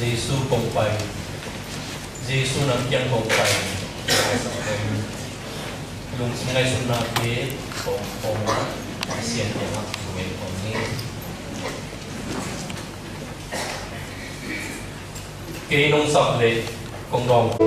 Giêsu cùng bay Giêsu nằm kiang cùng bay lùng ngay xuân na thế cùng xiên tiền mặt về cùng nghe cái nông sập lệ cùng đồng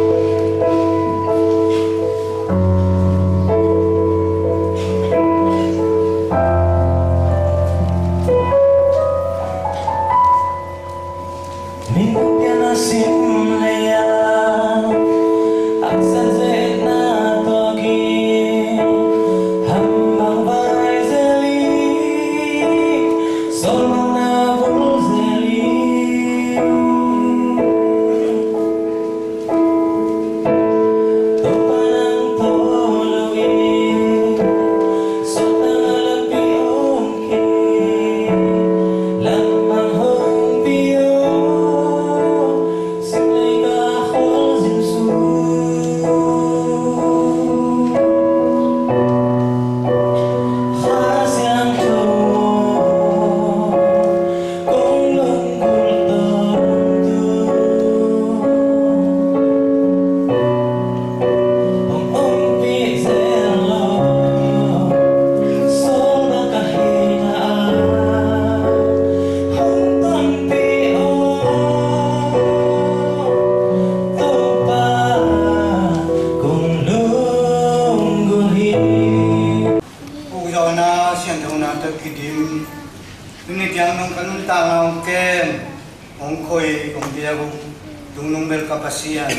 kapasian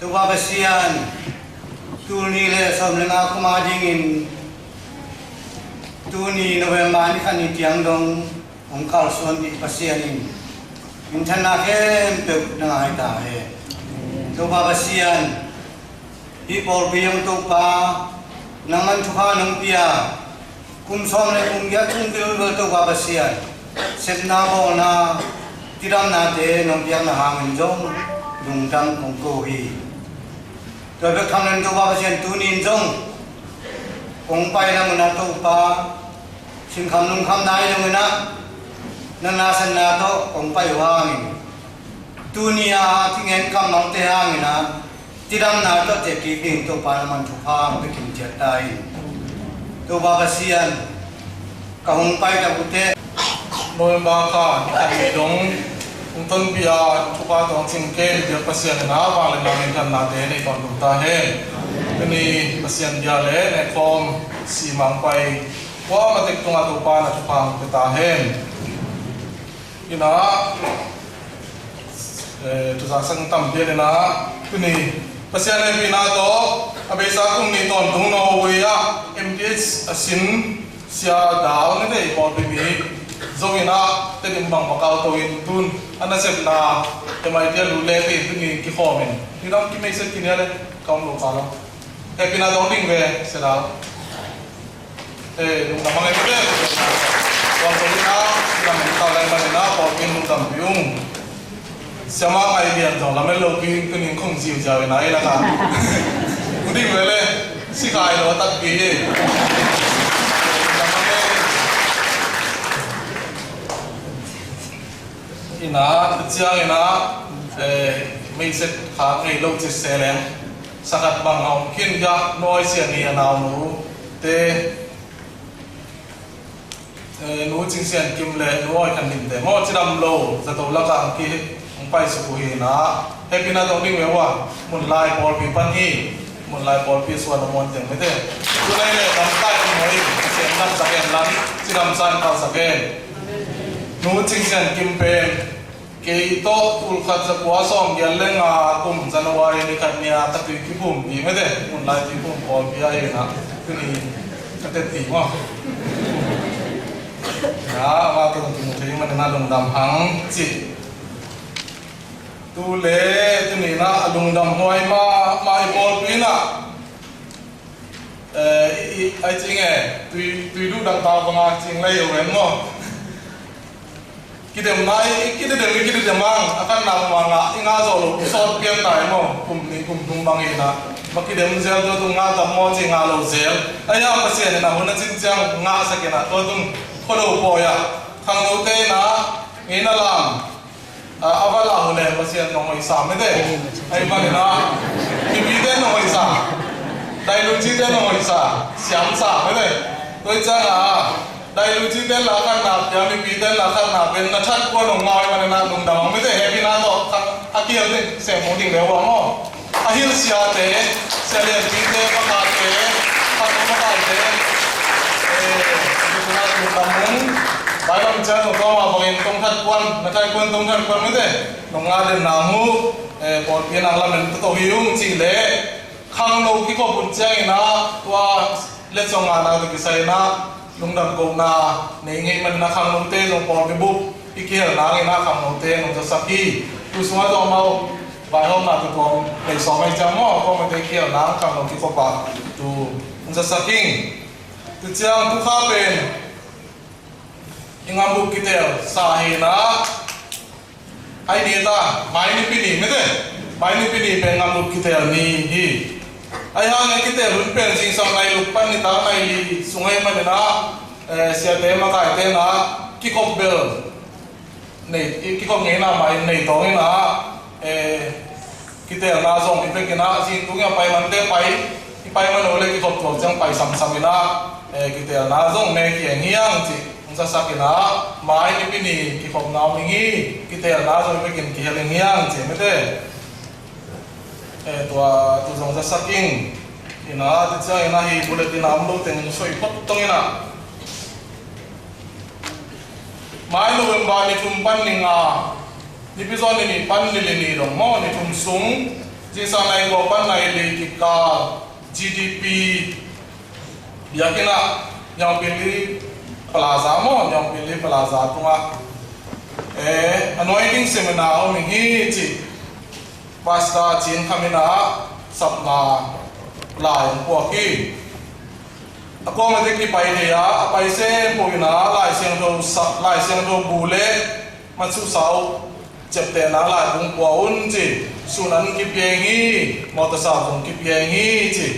tu kapasian tu ni le som le nga kuma dingin tu ni November ni kan ni tiang dong ong kal son di pasian in thana kem pe na ai ta he tu kapasian hi por biang tu pa nangan thuha nang pia kum som le kum ya chung bil tu kapasian set na bo na tiram na te nong piang na hangin jong dung dang kong ko hi to be khang nan to ba chen tu nin jong kong pai na na to pa sin kham nung kham dai jong na na san na to kong pai wang tu ni a thingen kam mang te hang na tiram na to te ki king to pa man thu pha be king che tai to ba sian ka hong pai da bu te November ka ni dong Unton pia chupa tong singke dia pasien na wang le namin kan na de ni kon ta he ni pasien dia le ne kom si mang pai wa ma tek tung atu pa na chupa ta he ina tu sa sang tam dia na ni pasien le bina to abe sa kum ni ton tung no we ya MDH asin sia daw ni de por bi zongina te dim bang bakal to in tun ana sep na te mai dia lu le te tu ni ki khomen ni dam ki mai se ki ne le kaum lo pala te pina dong ding ve se da lu na mangai te wa to na na men ta lai man na po kin lu tam yung sama ai dia dong la me lo ki tu ni khong jiu ja ve na ai la ka ding ve le si kai lo tak ki ina chiang ina mấy set khá ngày lâu chết xe lên sakat bang hong kin ga noi sia ni anau nu te nu ching sian kim le noi kan nim te mo chidam lo za to la ka ki ong pai su ku hi na happy na dong ding we wa mun lai por pi pan hi mun lai por pi swan mon teng me te tu nai le dam tai moi sian nam sa ken lan chidam san ka sa ken nu ching sian kim pen cái to tul khát sa quá som gian lên à cùng January ni khát nia ta tùy cái bùm gì mấy thế muốn lại cái bùm còn bia ấy na cái này cái tên gì mà đó và tôi cũng thấy mà nó lồng đầm hăng chị tu lệ tu này na lồng đầm hoài mà ipol pin à ai chính nghe tùy lúc đằng tàu bằng à chính lấy ở bên mà kita mai kita demi kita jamang akan nama manga inga solo sort pian tai mo kum bang ina maki dem zel do tu nga ta mo chi nga lo zel aya pasien na huna chin chang nga sa ke na to tum khodo po ya khang no te na ina lam avala hune pasian nong isa mete ai mane na ibiden nong isa dailuji den nong isa siam sa mete toi changa dailuji den la kan na ya ibiden la kan na ben na that ko nong ngai mane na nong dang mete he bina to akiel de se mo ding le wa mo ahil sia te se le bide pa ka te pa ko ka te kuna nong dang bài làm chơi một câu mà bằng công thật quan là trai quân công thật quan mới thế nông nga đến nam mu bỏ tiền làm mình tổ hiếu chỉ lệ khang lâu khi có bún chơi na qua lên sông nga na thì say na lung đầm cầu na này nghe mình na khang lâu tê lông bỏ cái bút cái kia là na nghe na khang lâu tê lông cho sắc kỳ tu sửa cho mau vài hôm nào thì còn để xóa mấy trăm mỏ còn một cái kia là na khang lâu khi có bạc tu cho sắc kinh tu chơi tu khá bền ingam bu kitel sahina ai ta mai ni pini mete mai ni pini pe ngam bu kitel ni hi ai ha ngai kitel run pen sing sang nai lup pan ni ta nai sungai ma na sia te ma kai te na kikop bel nei kikop ngai na mai nei to ngai na kitel na zong ipe kina sin tu ngai pai man te pai man ole kikop to chang pai sam sam ina kitel na zong me ki ngiang chi sa sakina mai ni pini ki khom naw mingi ki te na zo me kin ki helen hiang che me te tu zong sa saking ina ti cha ina hi bulletin am lo ten soi phot tong ina mai lo ba ni tum pan ni nga ni pi zon ni pan ni dong mo ni tum sung ji sa nai go pan nai le ki ka GDP yakina yang pilih plaza mo nyong pili plaza tunga anointing seminar o mingi chi pasta chin khamina sapna lai po ki ako ma de ki pai de ya pai se poina lai siang do bule ma chu sau chepte na lai bung po un chi sunan ki piengi mota sa bung ki piengi chi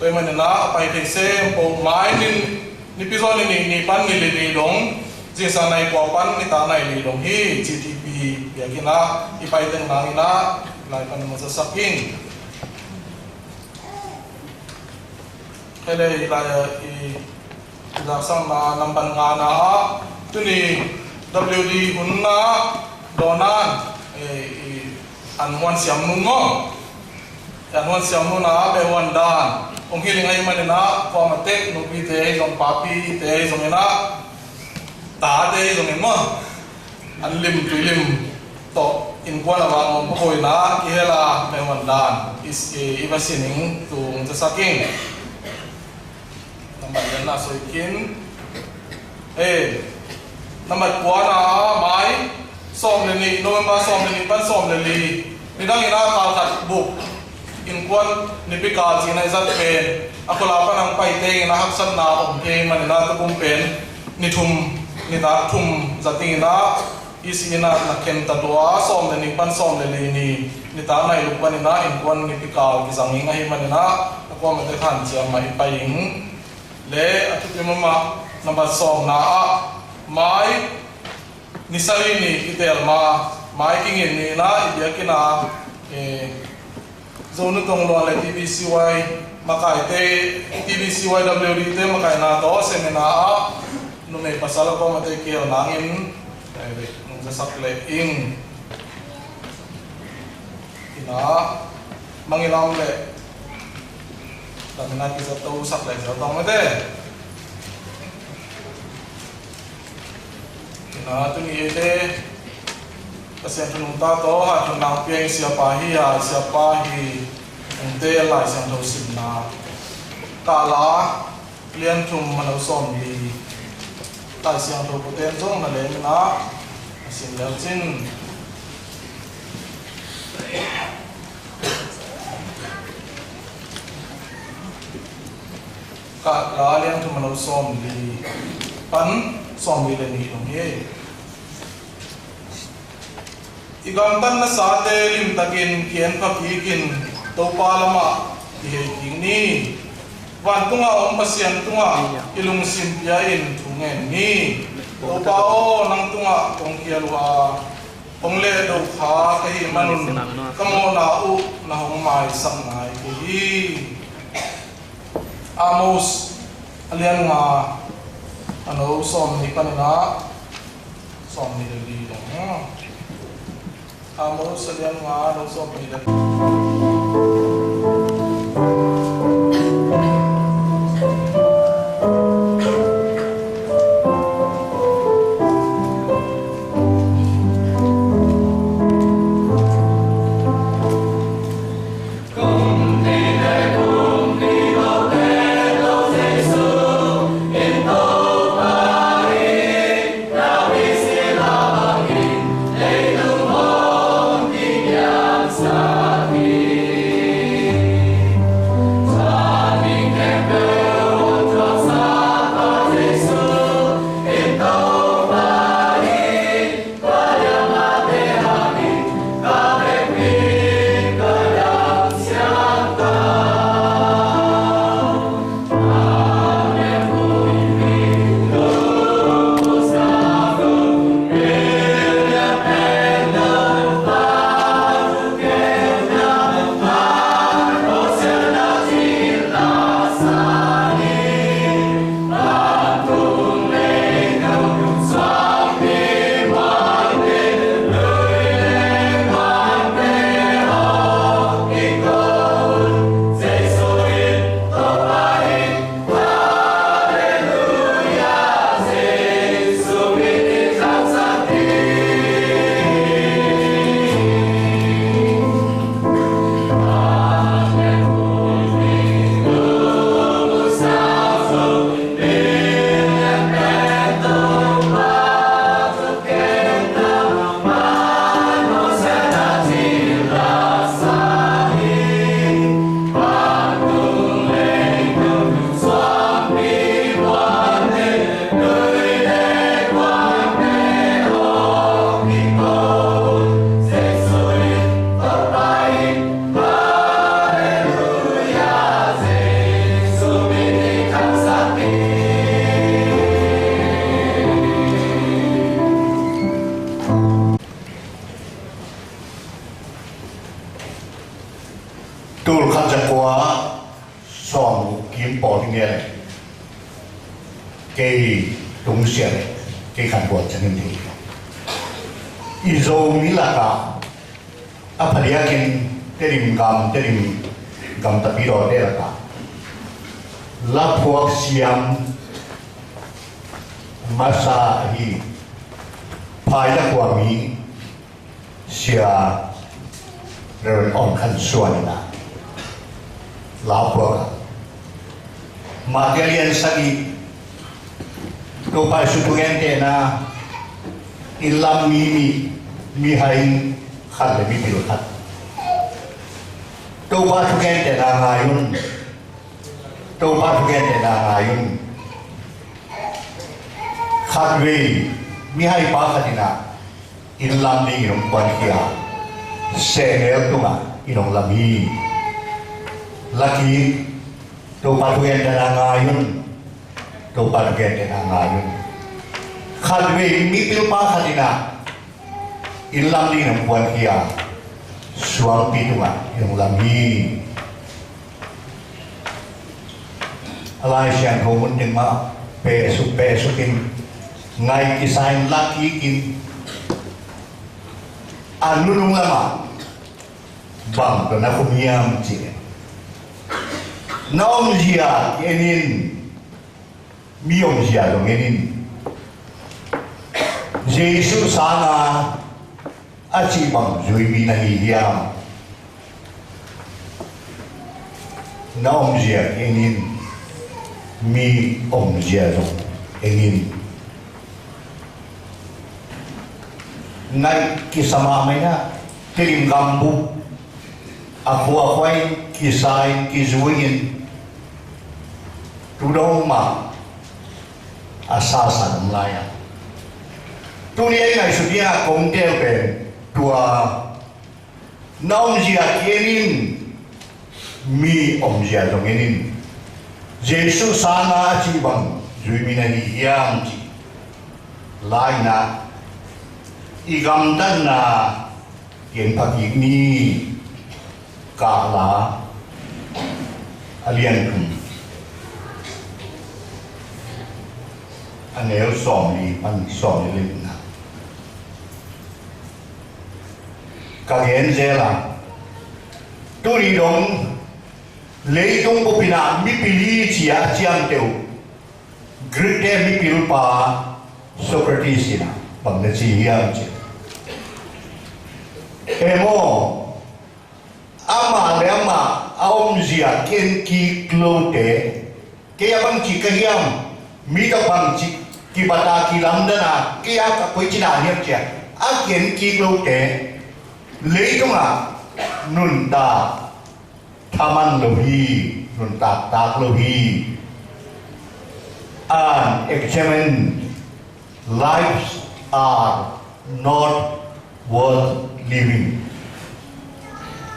toi ma na pai de se po mai nin ni pizon ni pan ni le dong je sa nai ko pan ni ta nai le dong hi GDP ya kina ipai teng na ina lai pan mo sa sakin hele ila i da sang na namban nga na tu ni WD unna donan an wan siam nun mo an wan siam nun na be wan dan ông kia ngay mà nó qua mặt tết nụ bi thế dòng papi thế dòng nó tá thế dòng nó anh lim tùy lim to in qua là vàng một hồi ná kia là mẹ hoàn đàn is ivasin tu cho saking nằm bên là soi kín nằm bên qua là máy xóm lên đi nôi ba xóm lên đi ban xóm lên đi đi đang ina khảo khát buộc in quan ni pi ka chi nai zat pen akola pa nang pai te na hak san na om ke man na ta kum pen ni thum ni ta thum zati na isina na ken ta doa som le ni pan som le ni ta nai lu pan na in quan ni pi ka ki zang hi ngai man na ko ma te khan chia mai pai ing le atu pi mama number som na a mai ni sari ni itel ma mai king ni na idia kina zone tong lo le TVCY makai te TVCY WD te makai na to seminar no me pasala ko mate ki nangin nung sa sakle ing ina mangilang le tamina ki sa to sakle sa to mate ina tu ni ete kasi ang ta to ha nang piang siapa hi ente lai sang do sim na kala lian thum mano som li tai siang do poten jong na le na sim lel chin kala lian thum mano som li pan som li le ni dong ye igam tan na sa te lim takin kian pa kikin to palama ki king ni wan tunga om pasian tunga ilung simpia in thungen ni to pa o nang tunga kong kialwa ông lệ đầu khá cái hi manun cái mô na u na hong mai sang ngai cái hi Amos alian nga ano som ni panina som ni dali dong Amos alian nga ano som ni dali tôi khăn cho quá xong kiếm bỏ đi nghe này cái đúng xe này cái khăn của chân nên thì ý dâu mỹ là cả áp phải đi kinh cái điểm gam tập đi rồi đây là cả lắp thuộc xiêm masa hi phai là của mỹ xia rồi ông khăn xuân là lão của mà cái liên sagi tôi phải suy nghĩ thế na ilam mi hay khăn để mi biểu khăn tôi phải suy nghĩ thế na ngayun tôi phải suy nghĩ thế na ngayun khăn về mi hay ba khăn na ilam đi inom quan kia sẽ nghe tôi mà inom làm hi lagi to patuyan na ngayon to patuyan na ngayon khalwe mipil pa khalina ilam din ang buwan kiya suwang pitunga yung lami alay siyang kumun din ma peso kin ngay kisain laki kin anulong lama bang to na kumiyam siya Naom dia enin miom dia dong enin Jesus sana aci bang zui binahi dia naom dia enin mi om dia dong enin ngai kisama mena kirim gambu aku akwai kisai kizuin tu đâu mà asasa mlaya tu ni ai su dia kong te pe tua naum jia kienin mi om jia donginin Jesus sana chi bang zui minani yang chi lai na igam tan na yen phakik ni ka la alian kum anel som li pan som li na ka gen je la tu ri dong lấy tung bộ pina mi pili chia chiang teu grade mi pilu pa Socrates na bằng cái gì hiam chứ emo ama le ama aom zia ken ki klote ke abang chi ka hiam mi ka bang chi ki bata ki lam da na ke a ka koi chi na hiam che a ken ki klote lấy tung à nun ta Taman lohi, nun tak lohi, and examine lives are not worth living.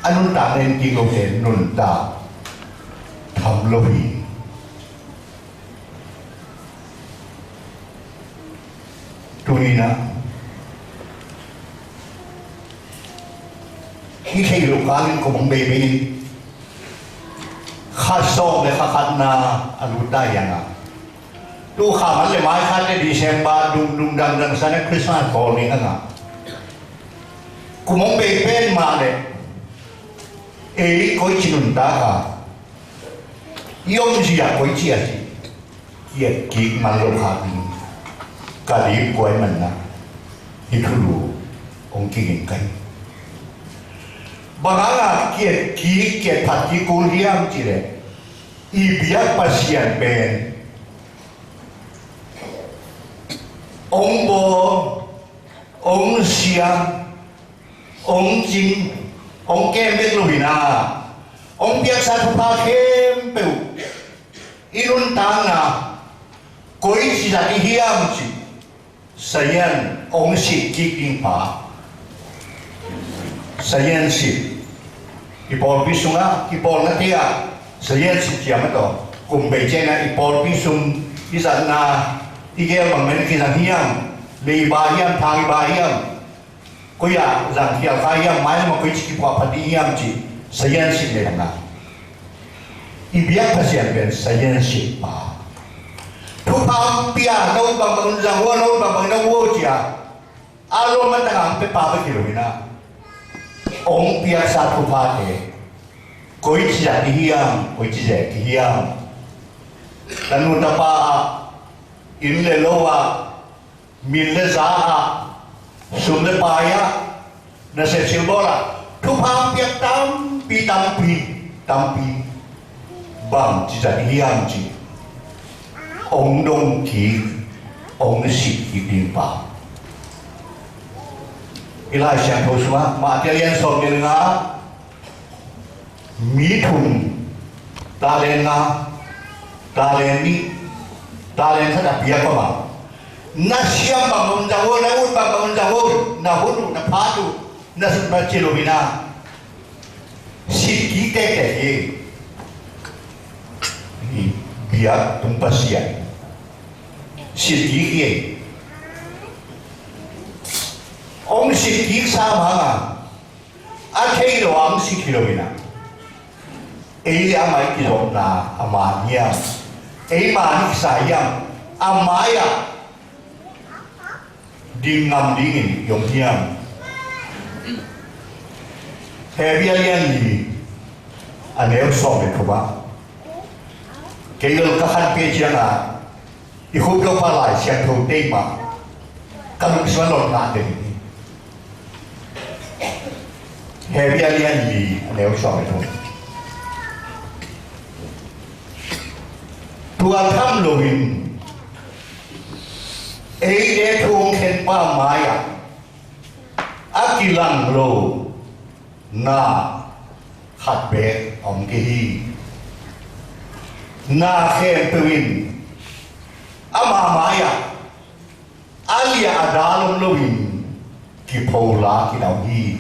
Anun tak nên kinh ngôn thế nun tak tham lohi. Tui na, khi thấy lục án của bóng bê bê khát sông để khát na aluta yang à, tu khám le mai khát le December dung đằng sana Christmas ball ni ang à, kumong bê bê mà le, coi chinun ta à, yom gì à coi chi à gì, kiệt kik man lo khát ni, cả đi coi mình na, hitulu ông kinh cái. Banganga kiet ki kiet phat ki kuliam chile ibiak pasian ben ông bo ông siam ông jing ông kem bet luhina ông biak sa thupa kem peu inun tanga koi si da hiam chi sayan ông si ki king pa sayan si ipol pisunga ipol na tia sayan si kiam to kum be chena ipol pisung isa na igel bang men ki sang hiam le ba hiam thang ba hiam ko ya zang hiam ka hiam mai ma ko chi pa phati hiam chi sayan si le na ibiak pasian ben sayan si pa thu pam pia no bang bang zang wo no bang bang no wo chia alo man ta pe pa ba ki lo na ông bia sa thu pha thế, coi chỉ là đi hiam, coi chỉ là đi hiam, dan nụ tapa in le loa, min le za, sum le paya, na se silbora, thu pha bia tam pi, bang chỉ là đi hiam chỉ, ông đông kỳ, ông sĩ kỳ điên pa. Ilai siang thâu xóa mà tiêu yên sổ nhân ngã mỹ thùng ta lên ngã ta lên đi ta lên thật là bia qua mà na siam bằng mông dầu na út bằng mông dầu na hút na phá tu na sụt na chilo bina xịt kỹ tê tê gì bia tung pasian xịt kỹ gì ông sĩ kỹ sao mà à thế rồi ông sĩ kỹ rồi nè ấy là mấy cái rồi là mà nhia ấy mà nước xài nhia mai à đi ngầm đi nghỉ dùng nhia thế bây giờ gì anh em xong được không ạ cái người các anh biết chưa là thì hôm đó phải lại xem thâu tây mà các lúc xưa lột nạn được heavy alien gì nếu so thôi tua tham lùin ấy để thuông khen pa mai à akilang lo na khát bể ông kia na khen tuin ama mai à alia adalom lùin ki pola ki đau hi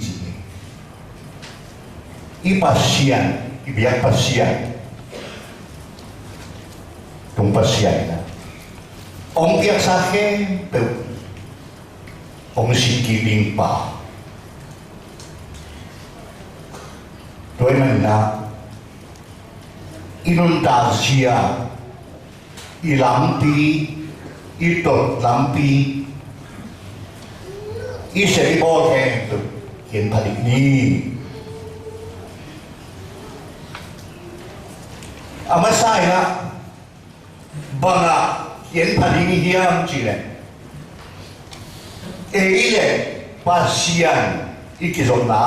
ipasian, ibiak pasian, tung pasian na. Ông biak sa khem tu, องสิกีบิงป่าด้วยมันนะอินุนตาเซียอีลำปีอีตดลำปีอีเสรีโบแทงตุเห็นผลิตนี้อามาใส่นะบังอ่ะเห็นผลิตนี้ยังจีเลยเอเลปัสเซียนอีกิจนา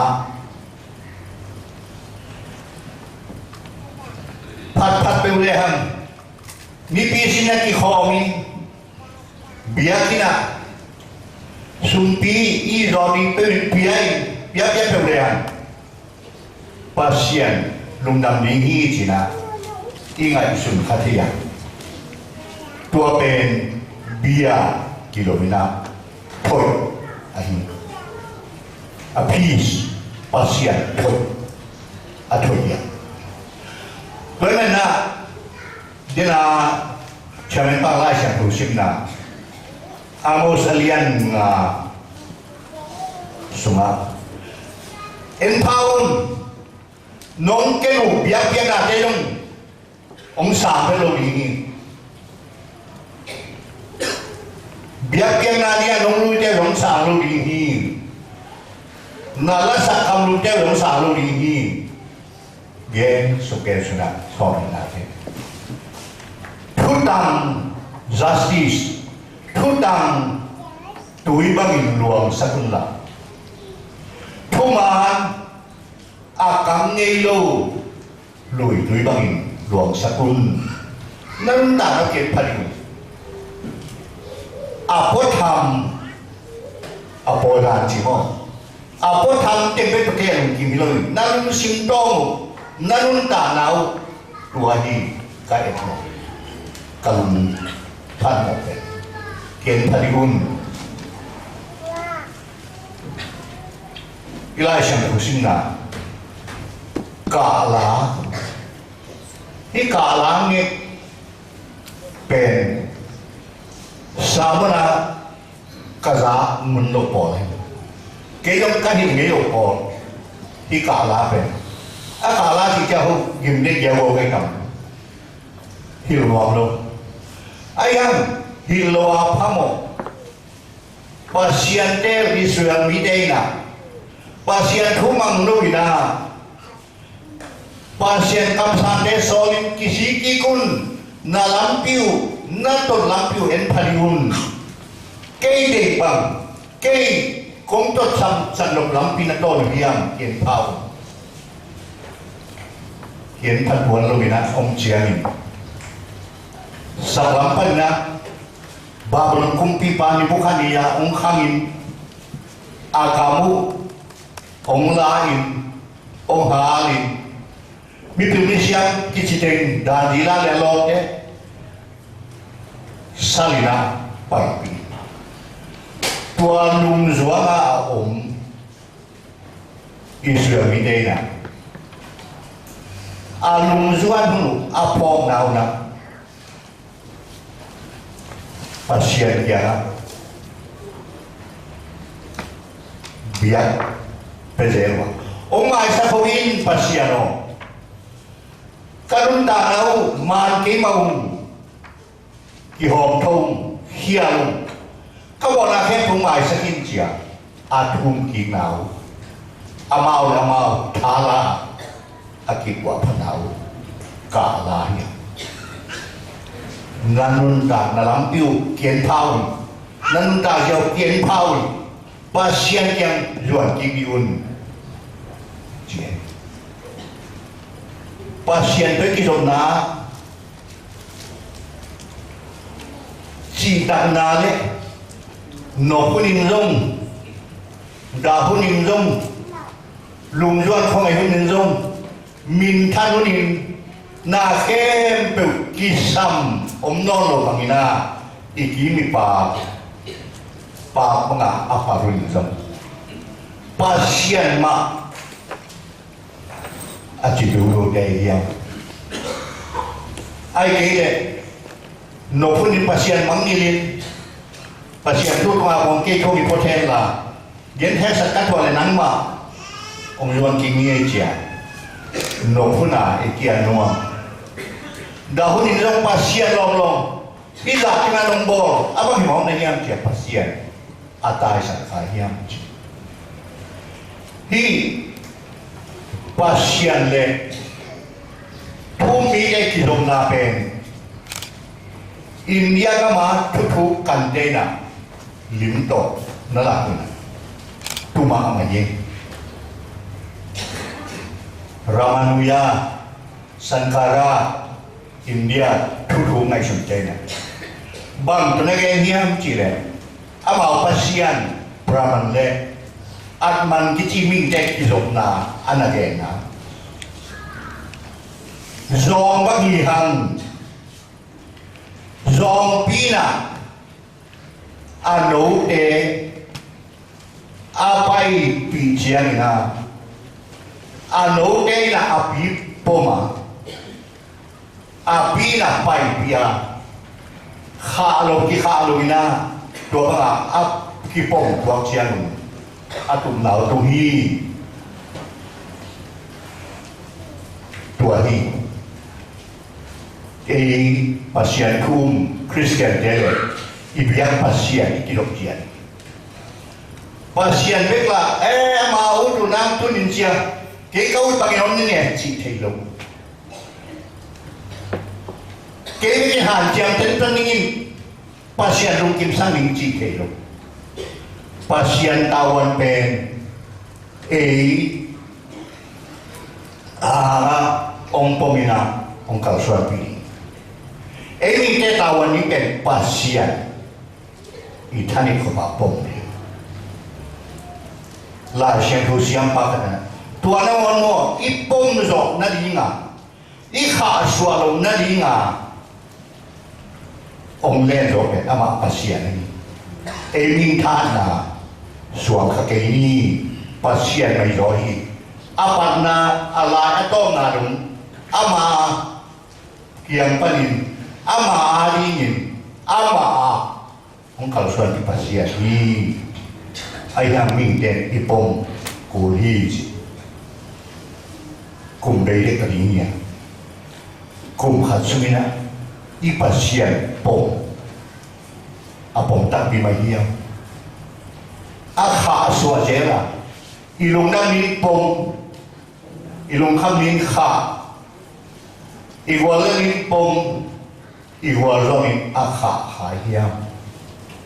พัดไปเลยฮันมีปีสินะที่ขอมีเบียกินะสุนปีอีรอมีเป็นเบียไปเลยฮันปัสเซียนลุงดำนี้จีนะอีไงสุนขัดที่ยังตัวเป็นเบียกิโลเมตรถอยอันนี้a piece ปัสเซียนถอยถอยยังเพราะนั้นนะเดี๋ยวนะฉันไม่ต้องไล่ฉันรู้สึกนะอาโมสเลียนสมาempower น้องแกนูเบียร์นะเจ้าององศาเป็นโลกนี้เบียร์นะเนี่ยน้องรู้เจ้าองศาโลกนี้นาลสักคำรู้เจ้าองศาโลกนี้เย็นสุขเกสุนัขชอบนะเจ้าทุกตัง justice ทุกตังตุยบังอินหลวงสักุลละทุกมันอากังเงยโลลุยตุยบังอินหลวงสักุลนั่นต่างกันผลิตอาพธรรมอาโปรานจิโมอาพธรรมเต็มไปประเทศกิมิเลยนั่นสิงโตนั่นต่างเราตัวนี้ก็เอ็ดโมกลุ่มท่านหมดเลยเกณฑ์ผลิตอีไลชันผู้สิงห์นะกาลาที่กาลาเนี่ยเป็นสามนะกษัตริย์มุนโลปอเลยเกี่ยวกับการที่เงี้ยปอที่กาลาเป็นกาลาที่จะเขายิมเด็กเยาวไปกับฮิลวามโลอายังฮิลวาพามโมpasien Israel Midena, pasien Humang Luina, pasien Kamsante Solim Kisiki Kun, Nalampiu, Nato Lampiu en Paliun, Kay de Bang, Kay Kung Tot Sanlop Lampi na Ton Hiam, Yen Pau, Yen Patuan Luina, Om Chianin, sa lampan na babang kumpi pa ni bukan niya ang hangin agamu ang lain ang halin mitunisya kiciteng dadila lelote salina parpi tuanung zuanga Israel Midena alung zuan apong nauna pasien dia biar preserva. Umay sa kawin pasiano. Karun tanaw man kay maung kihom tong hialong. Kawala kay umay sa kinsiya at kinaw. Amaw tala akikwa panaw kaalahya. Nanunta nalampiu kian paun, nanunta jauh kian paun, pasien yang jual kibiun, pasien tu kisah na, cinta nale, nopunin zong, dahunin zong, lung jual kongai zong, minta nunin. Na kempe kisam nono pangina ikimi pa mga aparunism pasien ma atiduro daya ay kaya no pun pasien mangilin pasien tu tu ang ke thogi pothen la gen the sat ka thole nang ma ong yuan ki ngi chia no phuna e kia no da hu ni long pasien long long ni la ki na long bo aba ki mo na yam chia pasien atai sa ka yam hi pasien le thu mi e ki dong na pen India ka ma thu kandena limto nalakun tuma amaye Ramanuja Sankara India thu ngai sum chena bang tunage hiam chire ama pasian brahman le atman kichi ming tek izopna anagena zong bagi hang zong pina ano te apai pi chiang na ano te na api poma api na pai pia khalo ina to ba ap ki pom kwang chiang atum nau tu hi tua hi pasien kum Christian dele ibiang pasien ikilok jian pasien bekla mau tu nang tu ninja ke kau panginom ni chi thelo ke ni han jiang ten ningin pasien rung kim sang ning chi thelo pasien tawan pen ong pomina ong kalsuan pi ini te tawan ni pen pasien itani ko pa pom la shen thu siam pa kana tuana won mo ipom zo na linga i kha swalo na linga ong len zo pe ama pasien ni min tha na suang kha ke ni pasien mai zo hi apat na ala atom na dum ama kiang panin ama aringin ama ong kalsuan di pasien ni ayam ming den ipong kuhi kum dei de kalinya kum khatsumina i pasien pong apong tak bi mai hiam akha aswa jera ilung na min pong ilung kham min kha igual min pong igual min akha hiam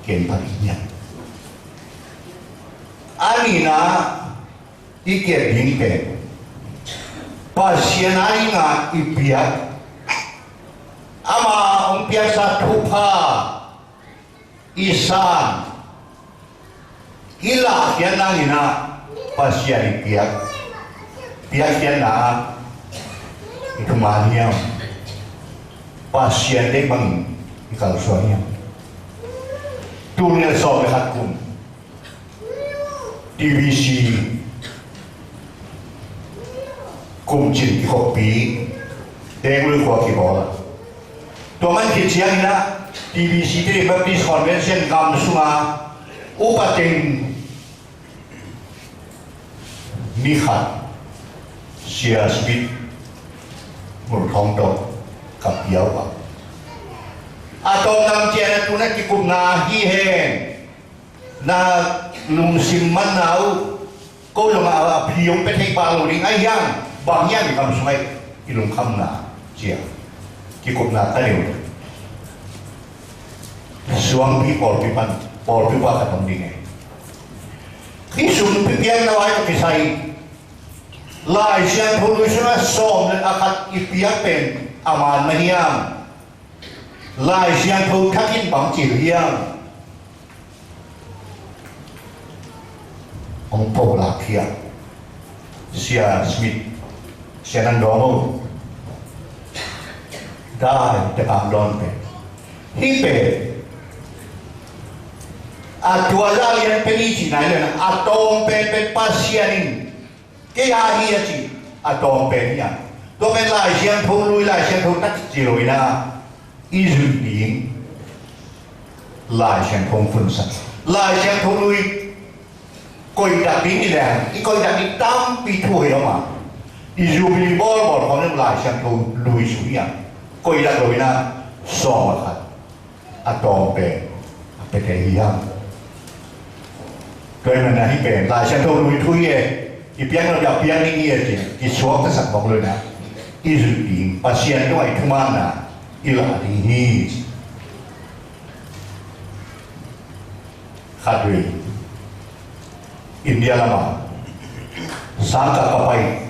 ken parinya Anina iket lingpe pasien aina ipiat ama ong biasa tupa isan ila kian ina pasien ipiat piat kian na itu maniam pasien de bang ikal suanya tunia so behakum TVC cùng trình kopi tengul ko ki bola to man ki chiang na TVC de Baptist Convention kam sunga upating nikhat sia speed mur thong to kap yau ba atong nam chen tu na ki kum na hi hen na lung sim man nau ko lo ma phiong pe thei pa lo ring ai yang bang yang kam sungai ilung kham na chia ki kop na ta leu suang pi por pi pa ka tam ding ki sum pi piang na wai ki sai lai sian phu lu suna som na akat ipiak pen aman maniam lai sian phu thakin bang chi hiang ông Paul Akia, Sia Smith, Sia Nandomo, Dai Tekam Donpe, Hipe, Atuala yang peliji na ile atong pe pasianin, kaya hiya chi atong pe niya, to pe lai sian phu lui lai sian phu tak chi lui na, izul ding, lại xem không phân sạch lại xem không nuôi coi đặc điểm như này cái coi đặc điểm tam bị thôi đó mà đi du lịch bơi bỏ con nó lại xem không nuôi xuống nhà coi đặc rồi na so mà khát atom về về cái gì ham rồi mình là đi về lại xem không nuôi thôi nghe cái tiếng nó gặp tiếng này nghe chứ cái số cái sản phẩm rồi na cái dự định pasien itu ay kemana ila dihi khadwi India lama sangka kapai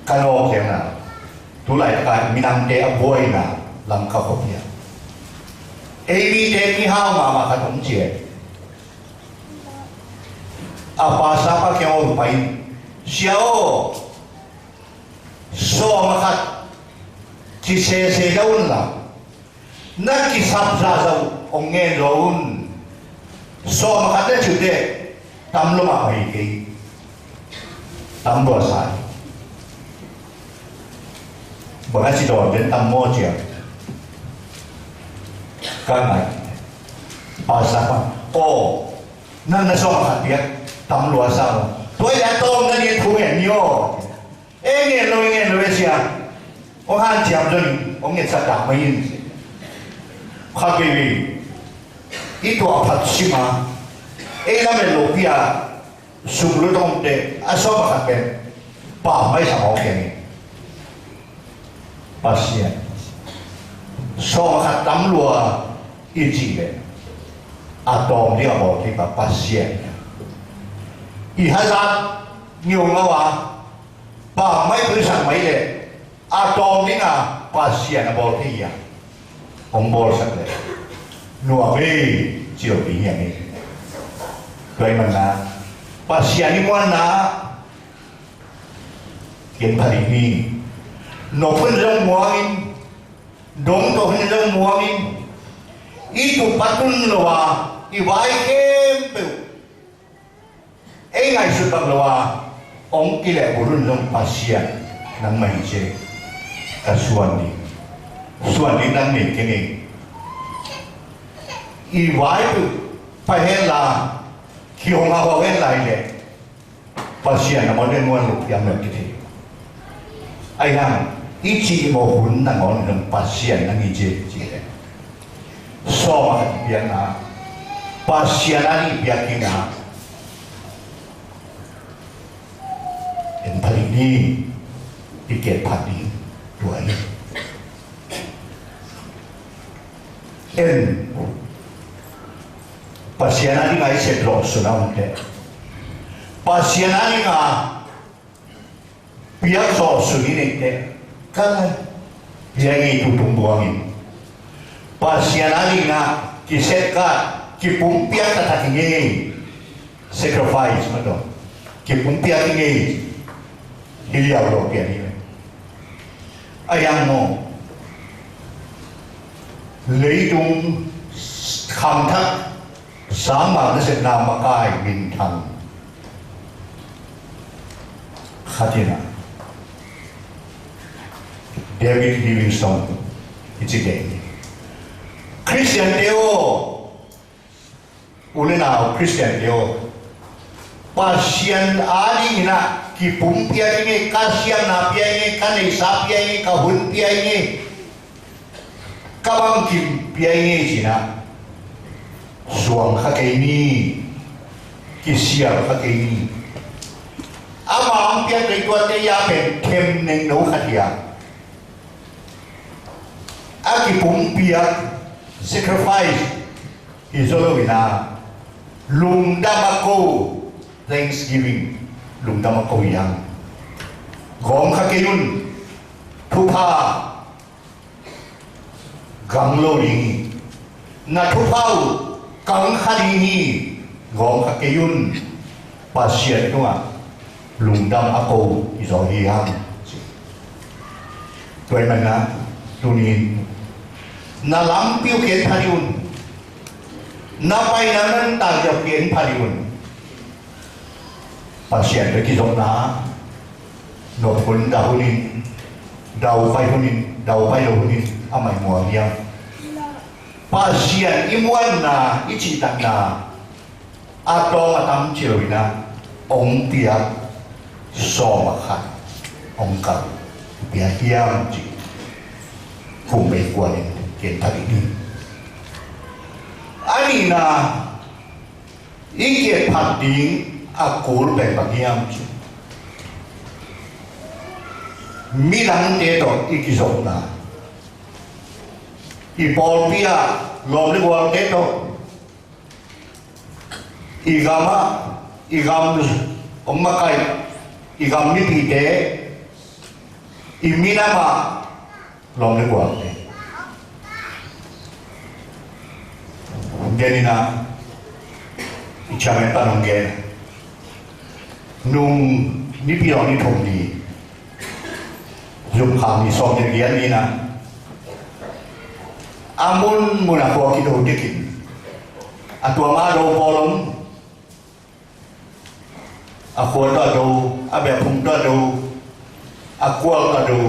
kalau kena tulai kan minang de aboy na lam kapopia ebi de ki hao mama katong cie apa sapa kyo pai siao so makat chỉ xe đâu là nó chỉ sắp ra đâu ông nghe rồi so mà cái đấy chủ đề tâm lo mà phải cái tâm bữa sai bữa nay chỉ đòi đến tâm mua chuyện cái này ở sao ô nên nó so mà cái biết tâm lo sao tôi đã tôm nó đi thu nhận nhiều nghe rồi xem ông han chém rồi ông nghe sao đam mê khác cái gì ít tuổi phát sinh mà là mình lục bia sung lúa đông để so mà khác bên bảo mấy sao ok bác sĩ so mà khác tắm lúa ít gì đấy atom dia bảo thì bác sĩ hai lần nhiều ngao bảo mấy thứ sang mấy đấy atom ni nga pasien na bol tiya ông bol sắc đấy nua bê chiều bí nhà này vậy mà na pasien ni mua na kiến phật đi nộp phân rong mua in đống tổ phân rong mua in ít tụ bắt tun loa ít vài kem bự ấy ngày xưa bằng loa ông kia lại bùn rong pasien nang mai je kasuan ni nang ni kini i vai tu pahela kiong ha ho ven lai le pasien na mon mon lu yang me kiti ai hang i chi mo hun na mon ng pasien nang i je le so ma bian na pasien ani biak kina en pali ni tiket padi dua ini. Pasien ani ngai sedrok sunam te. Pasien ani nga biak so suni te. Kan biang itu tumbuangin. Pasien ani nga kisetka kipumpiak tatakingi sacrifice mato. Kipumpiak kingi Hiliau ropiah ni. Ayang mo lấy đúng khăm thắt sáng mà nó sẽ làm mà cái bình thẳng khatina David Livingstone it's again Christian Deo ule nào Christian Deo pasien ali na ki pumpia ini kasian na pia ini kanai sapia ini kahun pia ini kabang kim pia ini sina suang khakai ni kisiar khakai ni ama ang pia kai tua te ya pen kem neng no khatia aki pumpia sacrifice izolowina lung damako Thanksgiving lung dama ko yang gom khakeyun thupa ganglo ring na thupau kang khadini gom khakeyun pasien tunga lung dam ako izo hiyang toy mana tunin na lampiu ken phaliun na painanan tagyap ken phaliun pasien lagi zona no pun dahunin dau pai hunin dau pai hunin amai muang yang pasien imuan na icitak na atong atam na ong tiyak somakan ong kal biayam ji kung may kuwanin kita ini ani na iki pating akul bay bagyam ji milang teto ikisok na ipolpia lom ni wal teto igam umakai igam ni pite iminama lom ni wal te jadi na ichame tanong gen nung ni pion ni thong di dùng khám ni som ni gian ni na amun muna ko kido dikin atwa ma do polom ako ta do abe pum ta do ako ta do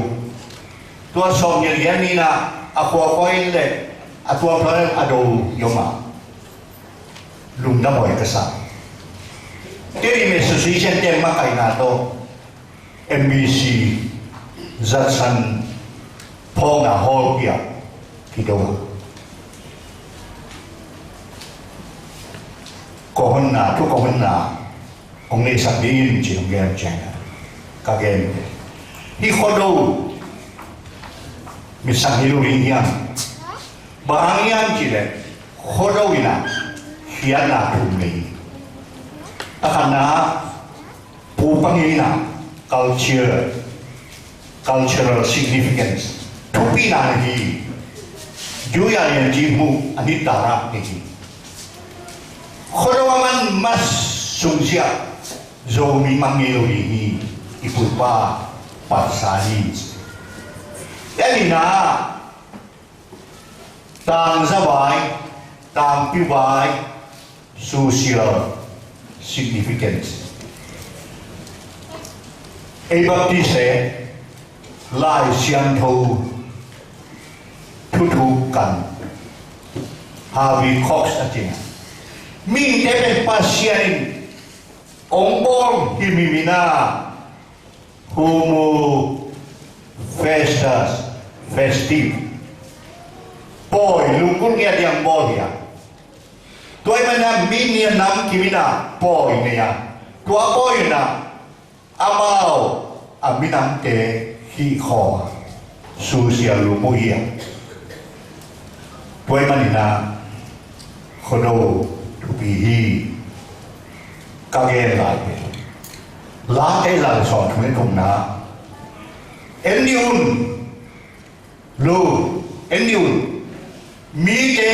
tua som ni gian ni na ako ko ile atwa pare ado yoma lum na moy kasa teri me association te makai na to MBC Zatsan Ponga Hall Pia Kido Kohon na tu kohon na Ong ni sabihin Chinong gen China Kagen Hi khodo Misang hilu ringyang Bahangyan chile khodo ina Hiyan na tumli Akana Pupangina Cultural significance tupi na lagi juya yang jimu ani tarap ni khodawaman mas sungsia zomi mangilo ini ibu pa pasani yani na tang zabai tang pibai social significance baptise lai siang thu kan Harvey Cox aja mi tepen pasien ongbong himimina homo festive boy lungkul niya yang boy ya tuai mana mi niya nam kimina boy niya tua boy na amau aminam te hi kho susia lumuia tuai manina khodo tupi kage lai la te la so thme thong na endiun mi te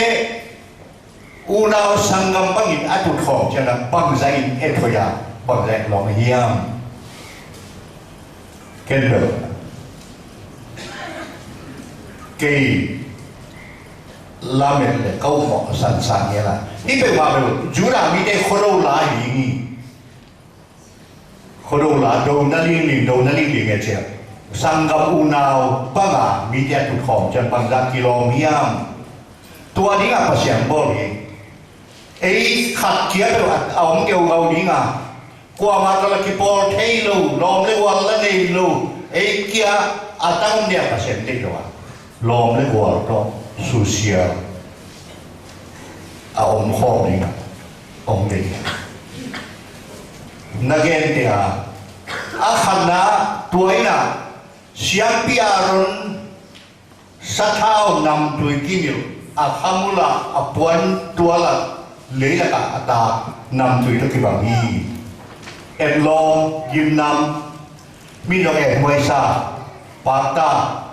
unao sangam bangin atu thong chana bangzain ethoya bangzai long hiam kendo cây lamen le câu mỏ sẵn sàng như là đi về mà rồi chú là mi đây khô đâu lá gì khô đâu lá đâu nó liên nghe chưa sang gặp u nào ba ngà mi đây tụt hòm chân bằng ra km tua đi ngà pasien bol ấy khát kia rồi ông kêu ông đi ngà qua mà cái cái bol thấy luôn lom lấy quan lấy này luôn ấy kia atang dia pasien đi rồi lom lấy quan đó social ông khó đi ông đi nagen tia akhana tuaina siapiaron sathao nam tui kinil akhamula apuan tuala leila ka ata nam tui to kibangi elom gimnam mino moisa pata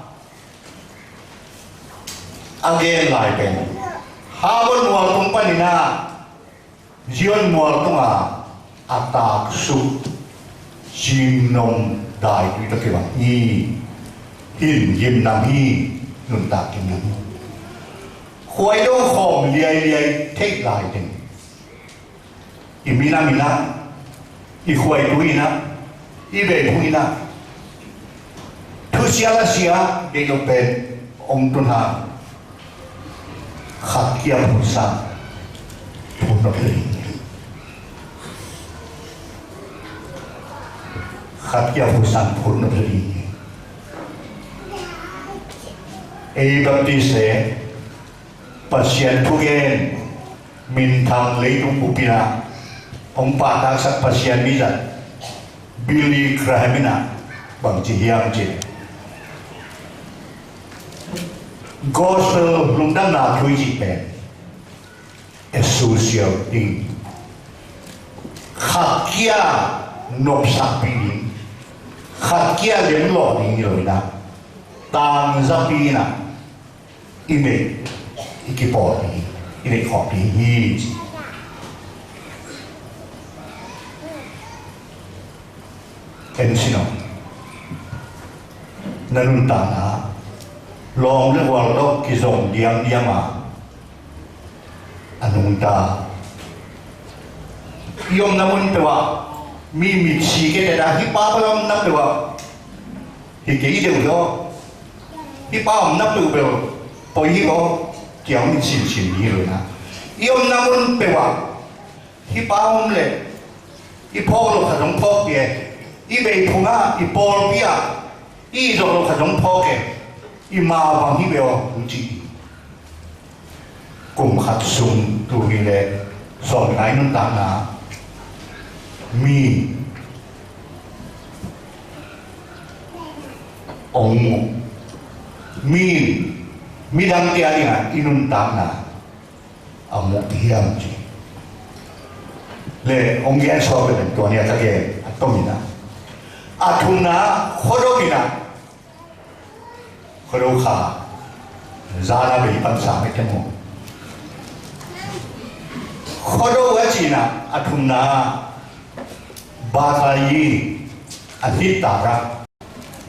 again lai pen habon mual company na zion mual tunga atak su jimnom dai tu to kiba i hin gimnam hi nun ta kim khoi do khom liai take lai ten imina i khoi tuina i be tuina tu sia de lo pen ong tun ha Khakia Musa Punapri Khakia Musa Punapri Baptiste pasien Pugen min thang lấy đúng bupina ông bà ta sắc pasien mi dần Billy Graham bằng chỉ hiang chỉ gospel lung đang là thui chỉ bền social thing khát kia nộp sắc pin khát kia đến lọ đi rồi na tang ra pin na ime ikipot ni ime copy hi Ensino nanun ta na long le wal do ki zong diam ma anung ta yom namun pe wa mi chi ke da hi pa long na pe wa hi ke de do hi pa om na pe pe po hi go kiao mi chin ni lo na yom namun pe wa hi pa om le hi po lo kha dong po ke i be phunga i pol pia i zo lo kha dong po ke i ma wang hi be o chi cùng khát sung tu hi le so ngai nun ta na mi ông mi dang tia ni ha inun ta na amu hiam chi le ông ge so be to ni ta ge atomina atuna khodokina khodokha zara be pan sa me temo khodo wachina athuna batayi aditara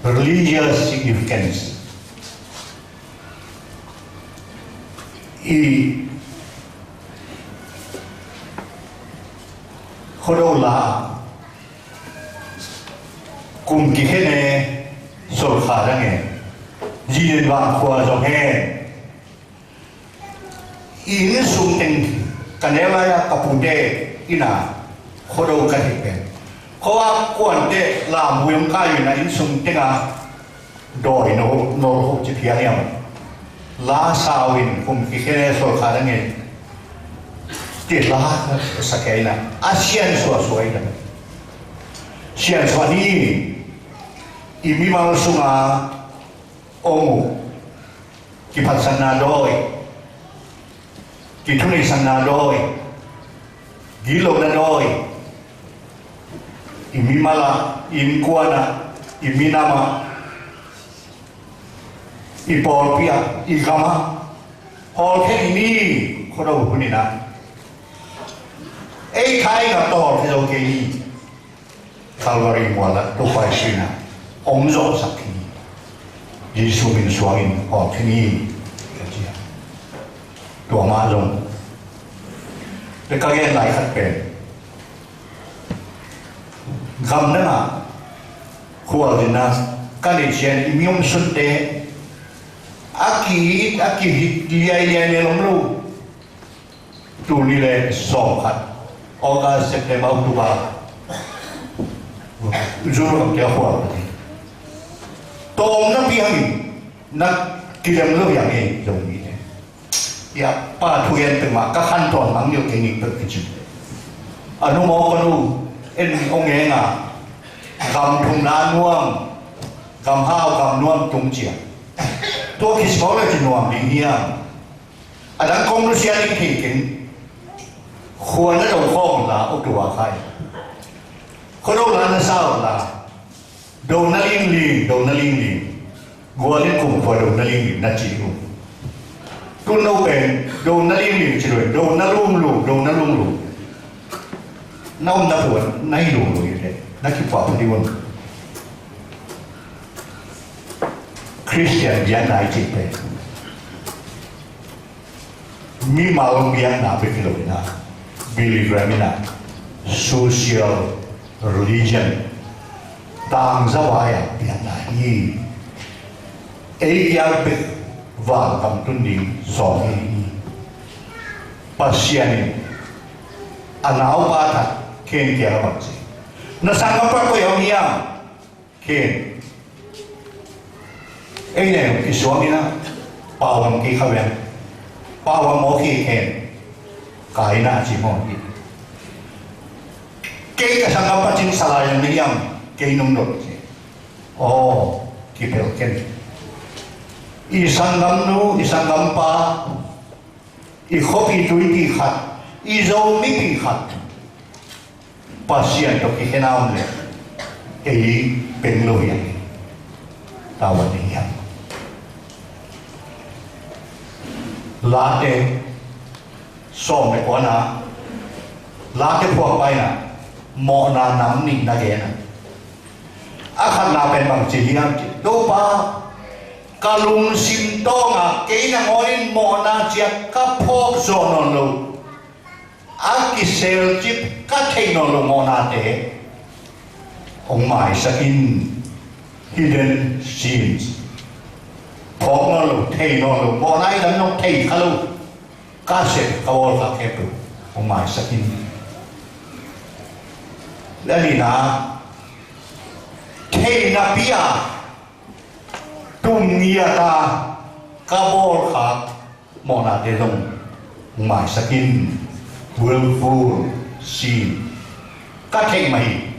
religious significance i khodo la kum ki khene sol kha range jien wa khwa zo he in sum teng kanela ya kapude ina khodo ka hipe khoa kwan de la muyam ka yu na in sum tenga doi no ho chi phia yam la sawin kum ki khene sol kha range ti la sakaina asian so so ida sian so ni imi mal sunga omu ki phatsana doi ki thuni sanna doi gilo na doi imi mala im kuana imi nama ipol pia igama hol ke ini khodo huni na ei khai na to ke lo ke ni Calvary wala to pai sina om zo sakhi Yesu min suangin o kini kia tua ma rong le ka gen lai khat pen gam na ma khual dina ka le chen imium sun te aki liai ne lom lu tu ni le so khat August September October Jurong dia kuat. Tom na piang na kilam lo yang ni dong ni. Ya pa thuyen pe ma ka khan ton mang yo ke ni pe ki. Anu mo ko nu en ong nge nga gam thung na nuam gam hao gam nuam tung chia. To ki small le nuam ding hia. Adang kong lu sia ni ki kin. Khuan na dong khong la o tua khai. Khodo la na sao la do na ling ling gua lên cùng vào do na ling ling na chỉ cùng tu nâu bền do na ling ling chỉ rồi do na lung lu nâu na buồn nay lung lu vậy na chỉ bảo đi luôn Christian gian này chỉ bền mi malam biang na pe kilo na Billy Graham na social religion tang zawaya pian na hi e ya be wa kam tun ding so hi pasien anau bata ken kia bakse na sangka pa ko yang hiam ken ne ki suami na pawang ki khawen pawang mo ki ken kai na chi mo ni ke ka sangka pa chin salayan ni yang ke nung no oh ki pel ken isanggam pa i khopi tuiti khat i zo mi pi khat pasien to ki henam le ei pen lo ya tawan ni ya la te so me ko na la te phuak pai na mo na nam ni na ge na akhat na pen bang chi hiam chi do pa kalung sim to nga ke na ngoin mo na chia ka phok zo non lo a ki sel chip ka thei non lo mo na te ong mai sa in hidden scenes phok non lo thei non lo mo nai dan no thei kha lo ka se ka wol ka ke pu ong mai sa in la ni na thei na pia tung nia ta kabor kha mona de long mai sakin willful si ka thei mai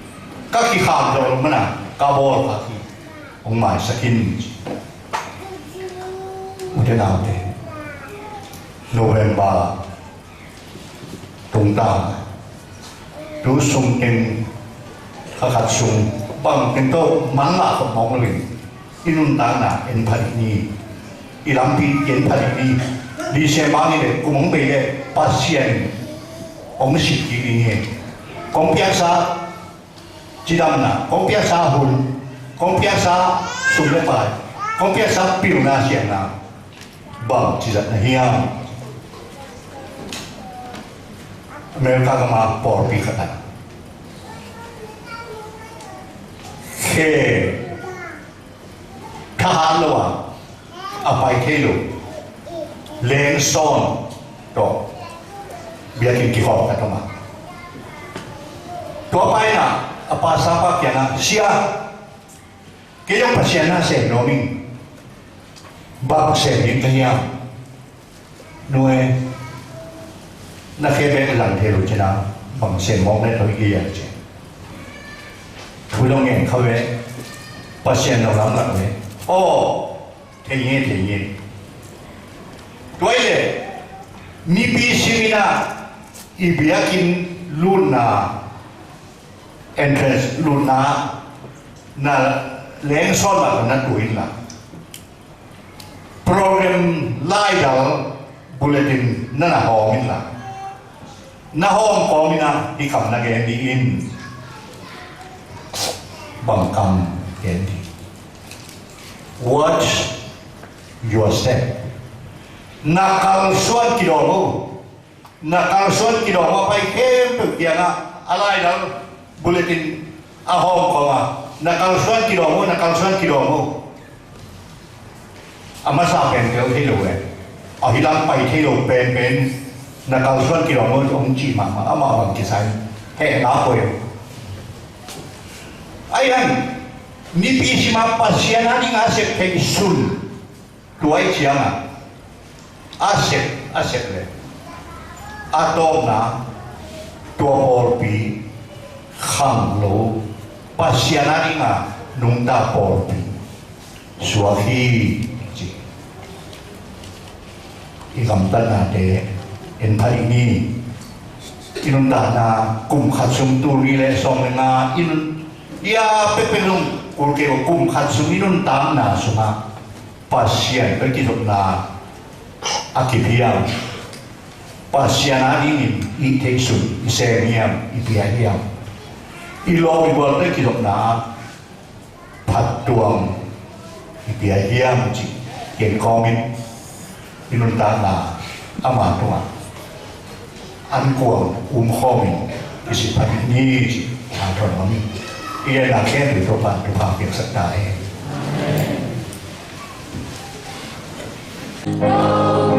ka ki kham do mana kabor kha ki ong mai sakin udena te November tung ta tu sung ken khat sung bang ken to man la ko mong le inun ta na en phari ni ilampi en phari ni di se ma ni le kumong be le pasien ong si ki ni he kong pia sa jidam na kong pia sa hun kong pia sa sum le pai kong pia sa piu na sian na bang chi na hiam Amerika ka ma por pi khata keทหารระหว่างอภัยเทโลเลนซอนต่อเบียกินกี่ขอบกันทั้งหมดตัวไปนะอภาษาปากยานะเสียเกี่ยวกับเสียนะเสกโนมิงบางเสกยิงกันยังหน่วยนักเก็บหลังเทโลชนะบางเสกมองได้ตัวกี่อย่างเช่นทุลงเงินเขาเว้ปัจเจนเราหลังหลังเว้โอ้เทียนตัวเองมีปีสิมินาอีเบียกินลูน่าเอนเทรสลูน่าน่าเลี้ยงซ้อนมาคนนั้นตัวเองละโปรแกรมไล่ดาวบุลเลตินนั่นน่ะห้องนี่ละน่ะห้องกองนี่นะที่คำนักเรียนดีอินบังคับเรียนดีWatch your step. Nakal suan kilo mo pa ikem pagyan na alay daw bulletin ahong ko nga. Nakal suan kilo mo. Ama sa akin kayo hilo hilang pa hilo pen nakal suan kilo mo ang chi mama ama ang kisay. Na po yun. Ayan. Ni pisi mapasya na ni asep kay sun tuay siya nga asep le ato na tuwaporpi khanglo pasya na ni nga nung taporpi suwahi ikamtan natin en parini inunda na kumkhatsum turile song na ya pepelung porque o kum khatsuminun tam na suma pasien berkitok na akibiam pasien ani i teksun iseniam ipianiam ilo ibol berkitok na patuang ipianiam ji yen komin inun tam na ama tunga ankuang komin isi patini ji anton mami ia nak kena bertobat Tuhan yang sertai. Amen.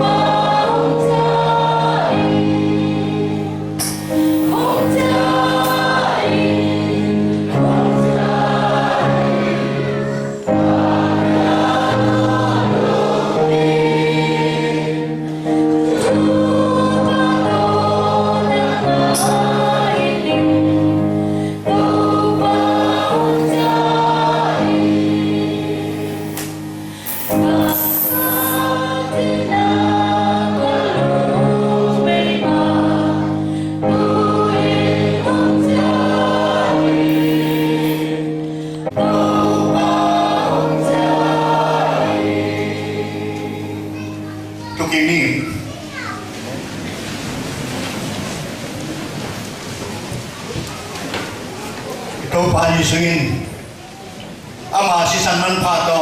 ama sisan man pato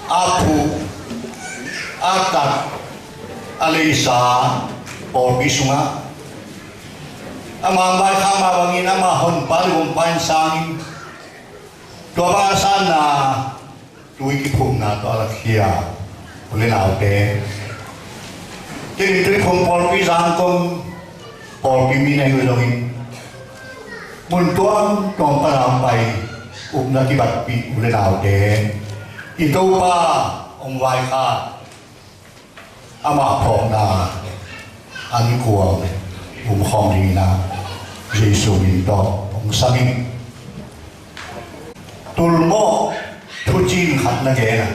apu atat alisa por bisunga ama mai khama bangin ama hon palum pan sang tua ba sana tui ki phum na to la khia le nào te tin tui phum por pi sang kom por pi mi nei lo in mun tuang tong pa ram pai na ki bat pi le nào te i to pa ông vai kha ama phong na an kuwa khom đi na Giêsu đi to ông sami tulmo thu chin khát na ke na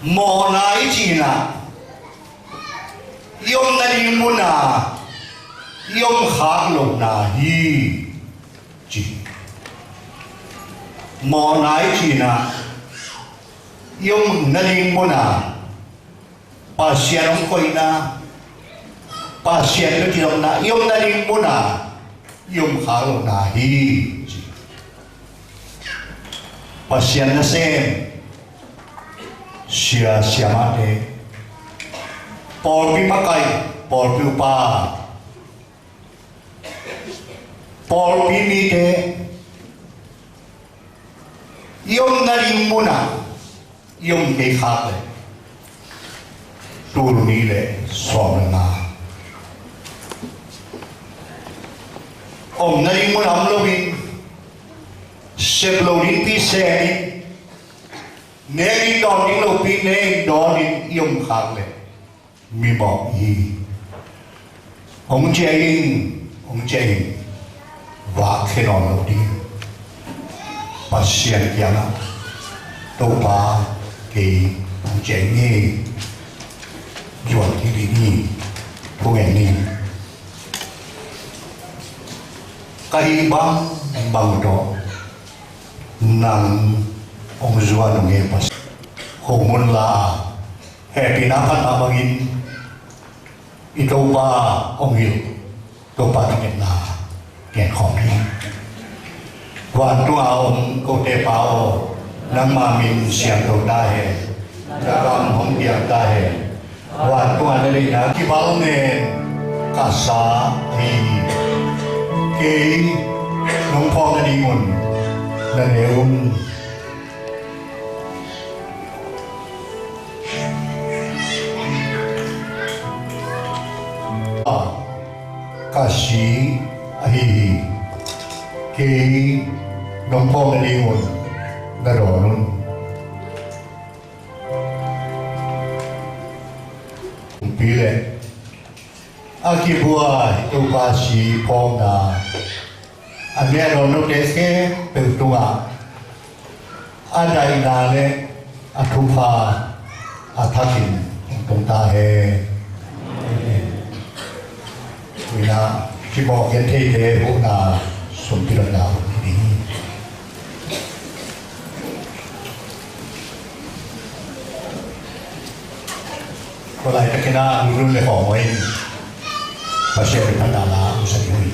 mo nai chi na yom na đi mun na yom khát lo na hi chi mo nai chi na yom na đi mun na pasien ông koi na pasien nó chỉ đồng na yom na đi mun na yom khát lo na hi pasien na xem sia siamate por pi makai por pi pa por pi mi te yom na ring muna yom ke khát le tu ni le som na om na ring muna om lo bin sep lo din pi se ni ne đi đón những lâu pin ne đó đi yom khát le mi bỏ hi ông chơi và khi nào lâu đi pasien kia na đâu ba cái ông chơi nghe chuẩn thì đi đi thu nghe đi cái bằng đó nang ông Juan ông nghe pas hùng môn là hệ bị nát phát amangin ito ba ông hiểu tôi ba trong nhận là kẹt khó đi và tôi ông cô tê bao nang mà mình xem đầu ta hệ đã còn không điểm ta hệ và tôi đây là cái bao nghe cả xã thì cái nông phong là đi nguồn là nếu kasi ahihi kay nung po nalingon na roon pile aki buhay ito kasi po na ang meron no deke pagtunga aday nale at hupa atakin itong tahe na chỉ bỏ cái thế để cũng là sống cái lần nào thì có lại cái na luôn để họ mới và sẽ bị thành là sẽ bị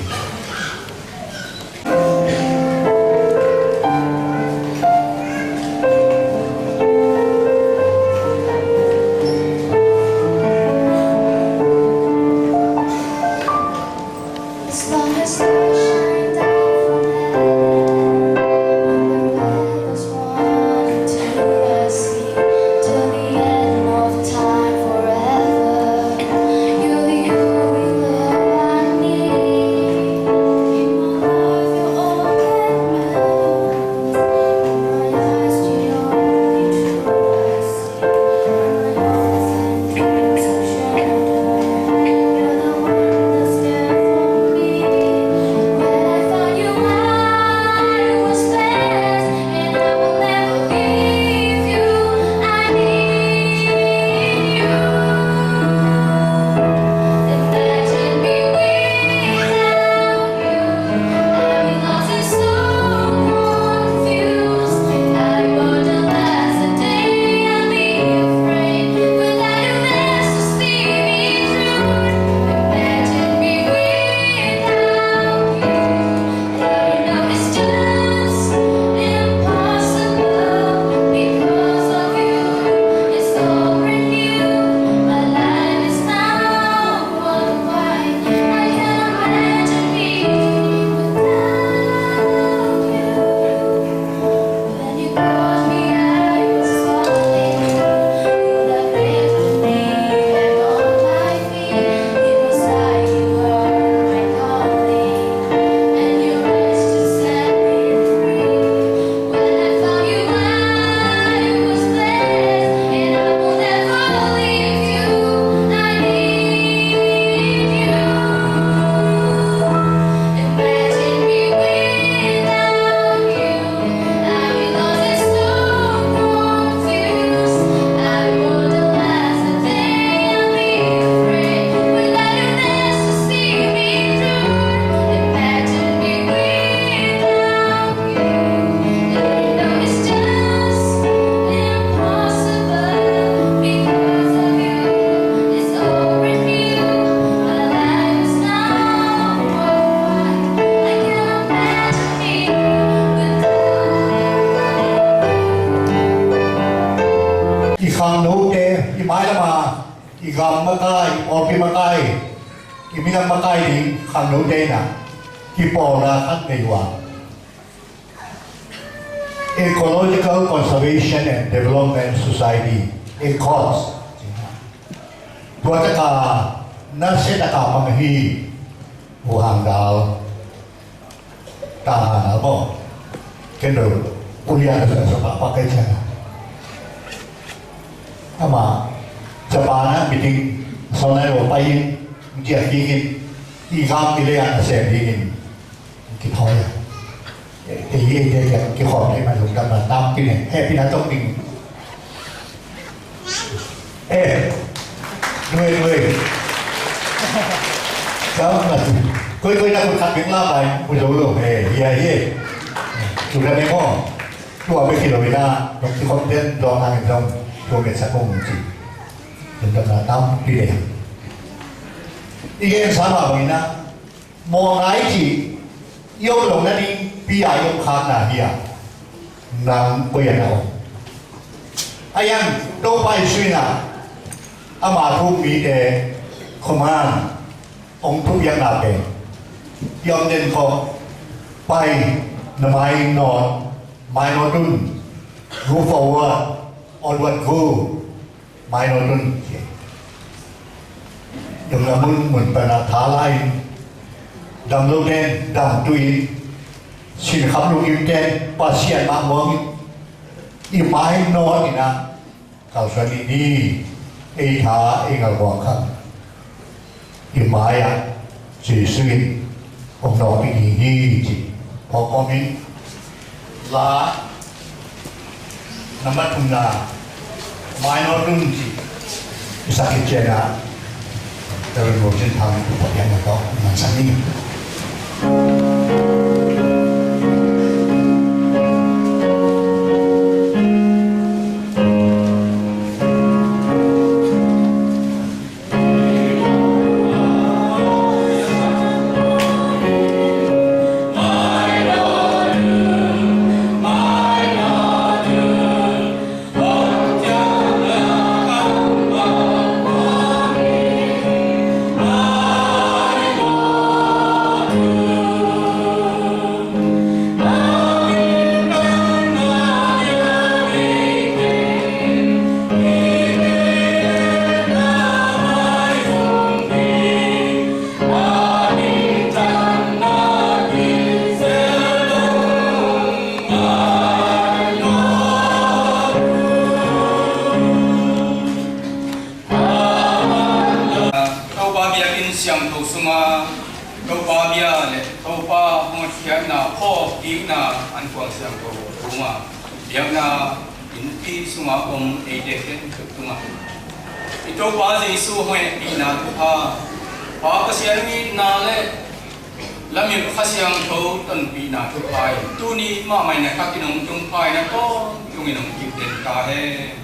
igam makai orpi makai iminang makai di kanu dena kipora at mewa Ecological Conservation and Development Society ECOS ตัวตะกานักเศรษฐกาพังฮีผู้ห่างดาวตาหาบ่เกินดูปุริยาสุสภาพปัจจัยถ้ามาจะปานะมิติสอนให้เราไปเจียกินอีกคำที่เรียนเสียงกินกินหอยไอ้ยี่เดียกินของให้มันลงกันมาตามกินให้พี่นัทต้องกินด้วยแล้วมันคุยนะคุณขัดเวลาไปคุณจะรู้เย่จุดแรกไม่พอตัวไม่คิดเลยนะตรงที่เขาเล่นรองทางตรงตัวเป็นสักองจริงเป็นตำนานตั้มปีเดียวอีกอย่างสามารถบอกนะมองไหนที่ยกลงนั่นนี่พี่ใหญ่ยกขาหน้าเฮียนางเปลี่ยนเอาไอ้ยังต้องไปช่วยนะอามาทุกมีแต่ขมานองทุกอย่างหนักเองยอมเดินขอไปนไม้นอนไม้นอนดุนรู้ฝ่าว่าออนวันกูไม้นอนดุนยังละมึงเหมือนเป็นท้าไล่ดำลูกเด่นดำตุยสินค้าลูกยิ้มเด่นปัสเซียนมาเมืองอีไม้นอนนี่นะข่าวสารนี้ไอ้ท้าไอ้กระบอกครับอีไม้อะสื่อสิ่งผมนอนอีกนี่จีพอก็มีลาน้ำมันทุ่งนาไม้นอนรุ่นจีสักกิจเจนะแต่เราบอกจะทำทุกอย่างมันก็มันสั่งนี่Ito bazi suhoy ina tuha pa kasiyan ni nale lamir kasiyan to tan pina tupai tuni ma mai na kakinong tung pai na to yung inong kiten ka he